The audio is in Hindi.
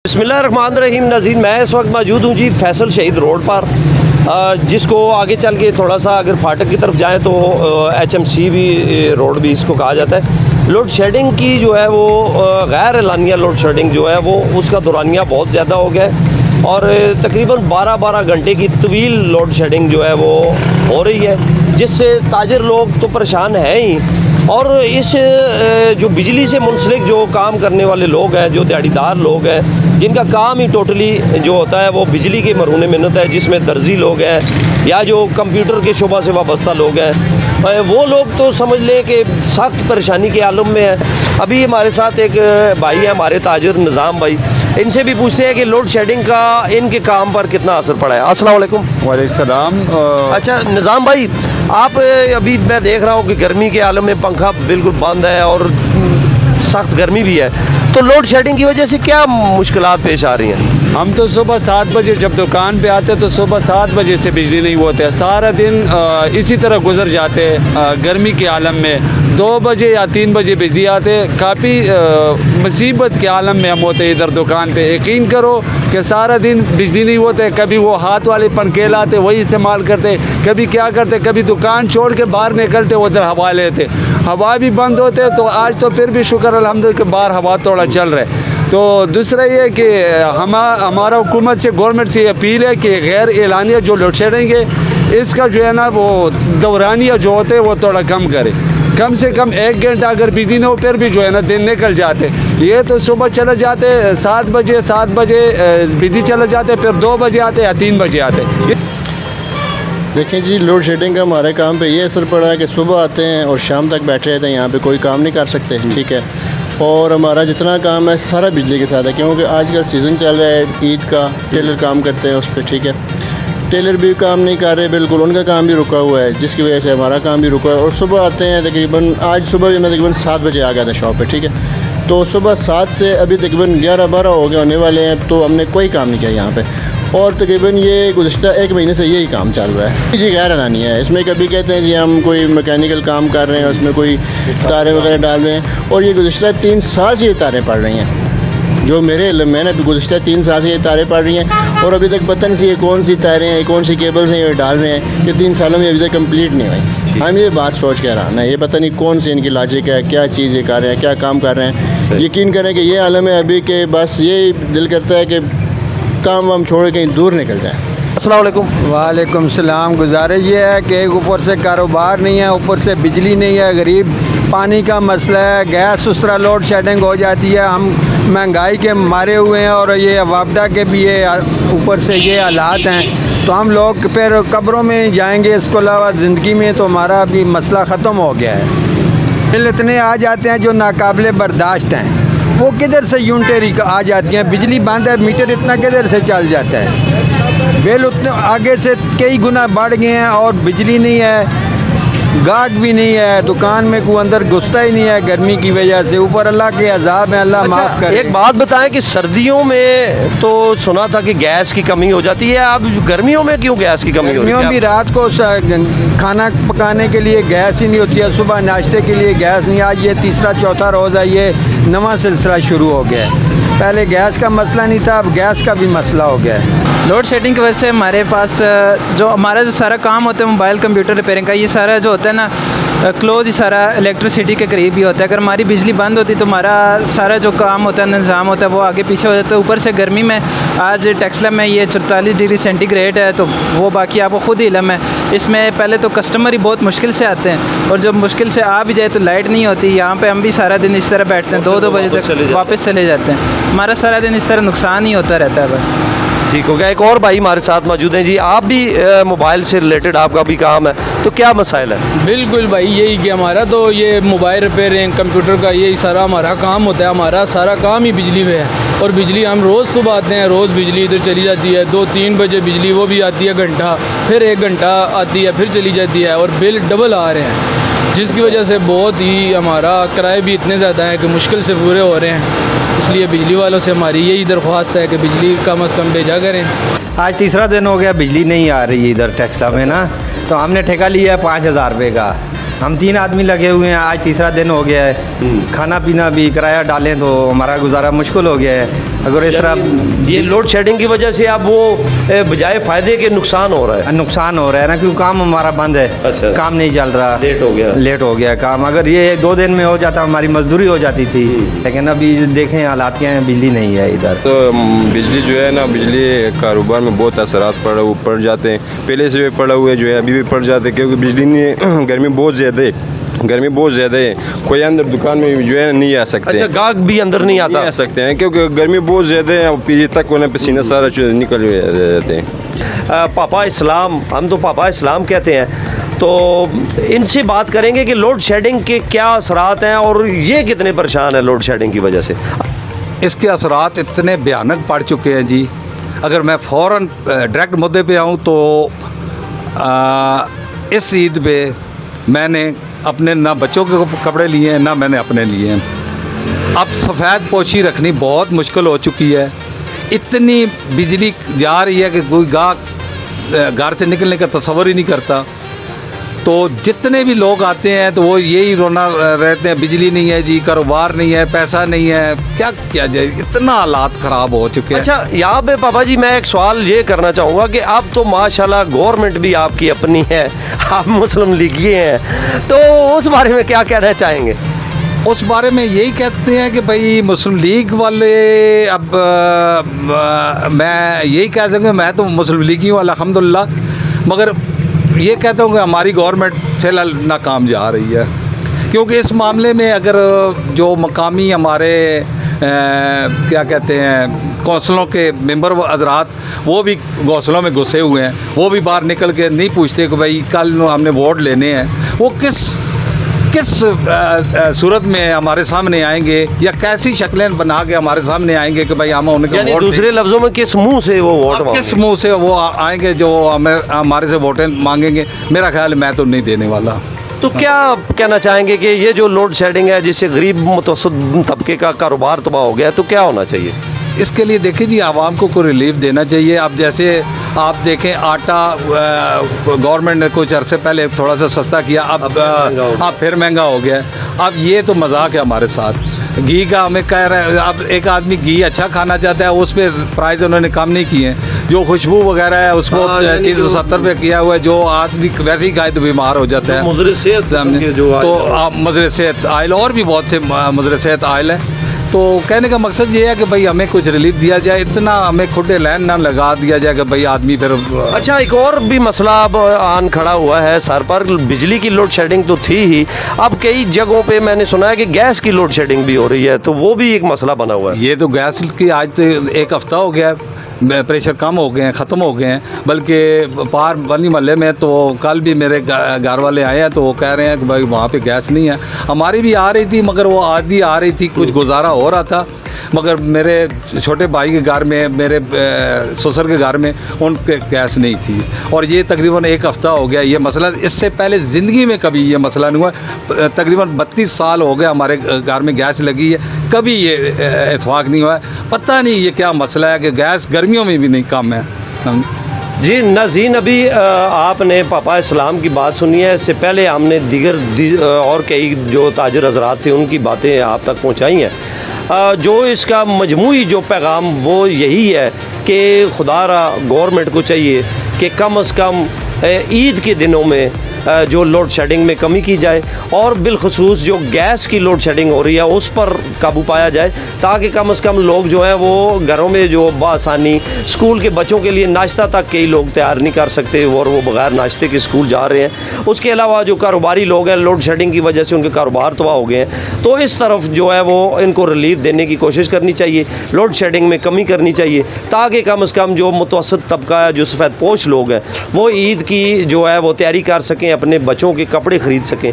बिस्मिल्लाहिर्रहमानिर्रहीम। नाज़रीन, मैं इस वक्त मौजूद हूँ जी फैसल शहीद रोड पर, जिसको आगे चल के थोड़ा सा अगर फाटक की तरफ जाएँ तो HMC भी रोड भी इसको कहा जाता है। लोड शेडिंग की जो है वो गैर एलानिया लोड शेडिंग जो है वो उसका दौरानिया बहुत ज़्यादा हो गया है और तकरीबन 12-12 घंटे की तवील लोड शेडिंग जो है वो हो रही है, जिससे ताजिर लोग तो परेशान हैं ही। और इस जो बिजली से मुंसलिक जो काम करने वाले लोग हैं, जो दिहाड़ीदार लोग हैं, जिनका काम ही टोटली जो होता है वो बिजली के मरून मिन्नत है, जिसमें दर्जी लोग हैं या जो कंप्यूटर के शोबा से वाबस्ता लोग हैं, वो लोग तो समझ लें कि सख्त परेशानी के आलम में है। अभी हमारे साथ एक भाई है, हमारे ताजिर निज़ाम भाई, इनसे भी पूछते हैं कि लोड शेडिंग का इनके काम पर कितना असर पड़ा है। अस्सलाम वालेकुम। वालेकुम सलाम। अच्छा निज़ाम भाई, आप अभी मैं देख रहा हूँ कि गर्मी के आलम में पंखा बिल्कुल बंद है और सख्त गर्मी भी है, तो लोड शेडिंग की वजह से क्या मुश्किलात पेश आ रही हैं? हम तो सुबह 7 बजे जब दुकान पे आते तो सुबह 7 बजे से बिजली नहीं होते, सारा दिन इसी तरह गुजर जाते गर्मी के आलम में। 2 बजे या 3 बजे बिजली आते, काफ़ी मुसीबत के आलम में हम होते इधर दुकान पे। यकीन करो कि सारा दिन बिजली नहीं होते, कभी वो हाथ वाले पंखे लाते वही इस्तेमाल करते, कभी क्या करते, कभी दुकान छोड़ के बाहर निकलते उधर हवा लेते, हवा भी बंद होते। तो आज तो फिर भी शुक्र अल्हम्दुलिल्लाह के बाहर हवा थोड़ा चल रहा है। तो दूसरा ये कि हमारा हुकूमत से गवर्नमेंट से अपील है कि गैर एलानिया जो लोड शेडिंग है इसका जो है ना वो दौरानिया जो होते हैं वो थोड़ा कम करे। कम से कम 1 घंटा अगर बिजली न हो फिर भी जो है ना दिन निकल जाते। ये तो सुबह चले जाते 7 बजे बिजली चले जाते, फिर 2 बजे आते या 3 बजे आते। देखें जी, लोड शेडिंग का हमारे काम पे ये असर पड़ा है कि सुबह आते हैं और शाम तक बैठे रहते हैं, यहाँ पे कोई काम नहीं कर सकते, ठीक है। और हमारा जितना काम है सारा बिजली के साथ है, क्योंकि आजकल सीज़न चल रहा है ईद का, टेलर काम करते हैं उस पर, ठीक है। टेलर भी काम नहीं कर रहे बिल्कुल, उनका काम भी रुका हुआ है, जिसकी वजह से हमारा काम भी रुका है। और सुबह आते हैं तकरीबन, आज सुबह भी मैं तकरीबन 7 बजे आ गया था शॉप पे, ठीक है। तो सुबह 7 से अभी तकरीबन 11-12 हो गए होने वाले हैं, तो हमने कोई काम नहीं किया यहाँ पे। और तकरीबन ये गुज़िश्ता 1 महीने से यही काम चल रहा है जी। गैर एलानी है, इसमें कभी कहते हैं जी हम कोई मैकेनिकल काम कर रहे हैं, उसमें कोई तारें वगैरह डाल रहे हैं, और ये गुज़िश्ता 3 साल से ये तारें पड़ रही हैं। जो मेरे इल्म में ना गुज़िश्ता 3 साल से ये तारें पड़ रही हैं, और अभी तक पता नहीं ये कौन सी तारें हैं, कौन सी केबल्स हैं ये डाल रहे हैं, ये 3 सालों में अभी तक कम्प्लीट नहीं हुई। हम ये बात सोच के हैरान है, ये पता नहीं कौन सी इनकी लॉजिक है, क्या चीज़ ये कर रहे हैं, क्या काम कर रहे हैं। यकीन करें कि ये आलम है अभी के, बस ये दिल करता है कि काम वाम छोड़ के कहीं दूर निकल जाए। अस्सलाम वालेकुम। वालेकुम सलाम। गुजारिश ये है कि ऊपर से कारोबार नहीं है, ऊपर से बिजली नहीं है, गरीब पानी का मसला है, गैस उस तरह लोड शेडिंग हो जाती है, हम महंगाई के मारे हुए हैं और ये वापडा के भी ये ऊपर से ये हालात हैं, तो हम लोग फिर कब्रों में जाएंगे। इसके अलावा ज़िंदगी में तो हमारा अभी मसला ख़त्म हो गया है। बिल इतने आ जाते हैं जो नाकाबिले बर्दाश्त हैं, वो किधर से यूनिटें आ जाती हैं, बिजली बंद है, मीटर इतना किधर से चल जाता है। बिल उतने आगे से कई गुना बढ़ गए हैं और बिजली नहीं है, गार्ड भी नहीं है, दुकान में कोई अंदर घुसता ही नहीं है गर्मी की वजह से। ऊपर अल्लाह के अजाब है, अल्लाह माफ़ करे। एक बात बताएं कि सर्दियों में तो सुना था कि गैस की कमी हो जाती है, अब गर्मियों में क्यों गैस की कमी हो रही है? गर्मियों भी रात को खाना पकाने के लिए गैस ही नहीं होती है, सुबह नाश्ते के लिए गैस नहीं। आज ये 3-4 रोज़ है, ये नवा सिलसिला शुरू हो गया है। पहले गैस का मसला नहीं था, अब गैस का भी मसला हो गया है। लोड शेडिंग की वजह से हमारे पास जो हमारा जो सारा काम होता है मोबाइल कंप्यूटर रिपेयरिंग का, ये सारा जो होता है ना क्लोज ही सारा इलेक्ट्रिसिटी के करीब ही होता है। अगर हमारी बिजली बंद होती तो हमारा सारा जो काम होता है, निज़ाम होता है, वो आगे पीछे हो जाता है। ऊपर से गर्मी में आज टेक्सला में ये 44 डिग्री सेंटीग्रेड है, तो वो बाकी आपको खुद ही इल्म है। इसमें पहले तो कस्टमर ही बहुत मुश्किल से आते हैं, और जब मुश्किल से आ भी जाए तो लाइट नहीं होती। यहाँ पे हम भी सारा दिन इस तरह बैठते हैं, 2-2 बजे तक वापस चले जाते हैं। हमारा सारा दिन इस तरह नुकसान ही होता रहता है बस। ठीक हो गया। एक और भाई हमारे साथ मौजूद हैं जी, आप भी मोबाइल से रिलेटेड आपका भी काम है, तो क्या मसाइल है? बिल्कुल भाई, यही कि हमारा तो ये मोबाइल रिपेयरिंग कंप्यूटर का यही सारा हमारा काम होता है। हमारा सारा काम ही बिजली पे है, और बिजली हम रोज़ सुबह आते हैं, रोज़ बिजली इधर चली जाती है। 2-3 बजे बिजली वो भी आती है घंटा, फिर 1 घंटा आती है, फिर चली जाती है, और बिल डबल आ रहे हैं, जिसकी वजह से बहुत ही हमारा किराए भी इतने ज़्यादा हैं कि मुश्किल से पूरे हो रहे हैं। इसलिए बिजली वालों से हमारी यही दरख्वास्त है कि बिजली कम से कम भेजा करें। आज 3रा दिन हो गया बिजली नहीं आ रही है इधर टेक्सला में ना, तो हमने ठेका लिया है 5,000 रुपये का। हम 3 आदमी लगे हुए हैं, आज 3रा दिन हो गया है। खाना पीना भी किराया डालें तो हमारा गुजारा मुश्किल हो गया है। अगर इस तरह ये लोड शेडिंग की वजह से अब वो बजाय फ़ायदे के नुकसान हो रहा है। नुकसान हो रहा है ना, क्योंकि काम हमारा बंद है। अच्छा। काम नहीं चल रहा, लेट हो गया काम। अगर ये 2 दिन में हो जाता हमारी मजदूरी हो जाती थी, लेकिन अभी देखें हालात क्या हैं, बिजली नहीं है इधर। तो बिजली जो है ना, बिजली कारोबार में बहुत असरात पड़ जाते हैं। पहले से पड़ा हुए जो है अभी भी पड़ जाते हैं, क्योंकि बिजली नहीं, गर्मी बहुत ज़्यादा है। कोई अंदर दुकान में जो है नहीं आ सकते। अच्छा, गाहक भी अंदर नहीं आ सकते हैं, क्योंकि गर्मी बहुत ज़्यादा है। पीछे तक उन्हें पसीना सारा निकल जाते हैं। पापा इस्लाम, हम तो पापा इस्लाम कहते हैं, तो इनसे बात करेंगे कि लोड शेडिंग के क्या असरात हैं और ये कितने परेशान है लोड शेडिंग की वजह से। इसके असरात इतने भयानक पड़ चुके हैं जी। अगर मैं फ़ौरन डायरेक्ट मुद्दे पे आऊँ तो इस ईद पे मैंने अपने ना बच्चों के कपड़े लिए हैं, ना मैंने अपने लिए हैं। अब सफ़ेद पोशी रखनी बहुत मुश्किल हो चुकी है। इतनी बिजली जा रही है कि कोई गाहक घर से निकलने का तस्वर ही नहीं करता। तो जितने भी लोग आते हैं तो वो यही रोना रहते हैं, बिजली नहीं है जी, कारोबार नहीं है, पैसा नहीं है, क्या किया जाए, इतना हालात ख़राब हो चुके हैं। अच्छा, यहाँ पे पापा जी मैं एक सवाल ये करना चाहूँगा कि अब तो माशाल्लाह गवर्नमेंट भी आपकी अपनी है, आप मुस्लिम लीगी हैं, तो उस बारे में क्या कहना चाहेंगे? उस बारे में यही कहते हैं कि भाई मुस्लिम लीग वाले, अब मैं यही कह सकूँ, मैं तो मुस्लिम लीग ही हूँ अल्हम्दुलिल्लाह, मगर ये कहता हूँ कि हमारी गवर्नमेंट फिलहाल नाकाम जा रही है। क्योंकि इस मामले में अगर जो मकामी हमारे क्या कहते हैं कौंसलों के मेंबर हजरात, वो भी घोंसलों में घुसे हुए हैं, वो भी बाहर निकल के नहीं पूछते कि भाई कल हमने वोट लेने हैं। वो किस सूरत में हमारे सामने आएंगे या कैसी शक्लें बना के हमारे सामने आएंगे कि भाई हम उनके वोट, दूसरे लफ्जों में किस मुंह से वो वोट, किस मुंह से वो आएंगे जो हमारे से वोटें मांगेंगे। मेरा ख्याल मैं तो नहीं देने वाला। तो क्या कहना चाहेंगे कि ये जो लोड शेडिंग है जिससे गरीब मुतवस्सित तबके का कारोबार तबाह हो गया, तो क्या होना चाहिए? इसके लिए देखिए जी, आवाम को रिलीफ देना चाहिए। अब जैसे आप देखें आटा गवर्नमेंट ने कुछ अरसे पहले थोड़ा सा सस्ता किया, अब फिर महंगा हो गया। अब ये तो मजाक है हमारे साथ। घी का हमें कह रहे हैं, अब एक आदमी घी अच्छा खाना चाहता है, उस पर प्राइस उन्होंने कम नहीं किए। जो खुशबू वगैरह है उसको 370 रुपये किया हुआ है, जो आदमी वैसे ही खाए तो बीमार हो जाता है। मुज़र सेहत, तो आप मुज़र सेहत आयल और भी बहुत से मुज़र सेहत आयल है। तो कहने का मकसद ये है कि भाई हमें कुछ रिलीफ दिया जाए, इतना हमें खुदे लाइन ना लगा दिया जाए कि भाई आदमी फिर। अच्छा, एक और भी मसला अब आन खड़ा हुआ है सर पर। बिजली की लोड शेडिंग तो थी ही, अब कई जगहों पे मैंने सुना है कि गैस की लोड शेडिंग भी हो रही है, तो वो भी एक मसला बना हुआ है। ये तो गैस की आज तो 1 हफ्ता हो गया, प्रेशर कम हो गए हैं, ख़त्म हो गए हैं। बल्कि पार बनी महल्ले में तो कल भी मेरे घर वाले आए हैं, तो वो कह रहे हैं कि भाई वहाँ पे गैस नहीं है। हमारी भी आ रही थी, मगर वो आधी आ रही थी, कुछ गुजारा हो रहा था। मगर मेरे छोटे भाई के घर में, मेरे ससुर के घर में उनके गैस नहीं थी, और ये तकरीबन 1 हफ्ता हो गया ये मसला। इससे पहले ज़िंदगी में कभी ये मसला नहीं हुआ। तकरीबन 32 साल हो गए हमारे घर में गैस लगी है, कभी ये इत्तेफाक नहीं हुआ। पता नहीं ये क्या मसला है कि गैस गर्मियों में भी नहीं कम है। जी नाज़रीन, अभी आपने पापा इस्लाम की बात सुनी है। इससे पहले हमने दीगर और कई जो ताजर हजरात थे उनकी बातें आप तक पहुँचाई हैं। जो इसका मजमूई जो पैगाम वो यही है कि खुदारा गवर्नमेंट को चाहिए कि कम से कम ईद के दिनों में जो लोड शेडिंग में कमी की जाए, और बिलखसूस जो गैस की लोड शेडिंग हो रही है उस पर काबू पाया जाए, ताकि कम से कम लोग जो हैं वो घरों में जो बआसानी स्कूल के बच्चों के लिए नाश्ता तक कई लोग तैयार नहीं कर सकते और वो बगैर नाश्ते के स्कूल जा रहे हैं। उसके अलावा जो कारोबारी लोग हैं, लोड शेडिंग की वजह से उनके कारोबार तबाह हो गए हैं। तो इस तरफ जो है वो इनको रिलीफ देने की कोशिश करनी चाहिए, लोड शेडिंग में कमी करनी चाहिए, ताकि कम से कम जो मुतवस्सित तबका है, जो सफ़ेद पोश लोग हैं, वो ईद की जो है वो तैयारी कर सकें, अपने बच्चों के कपड़े ख़रीद सकें।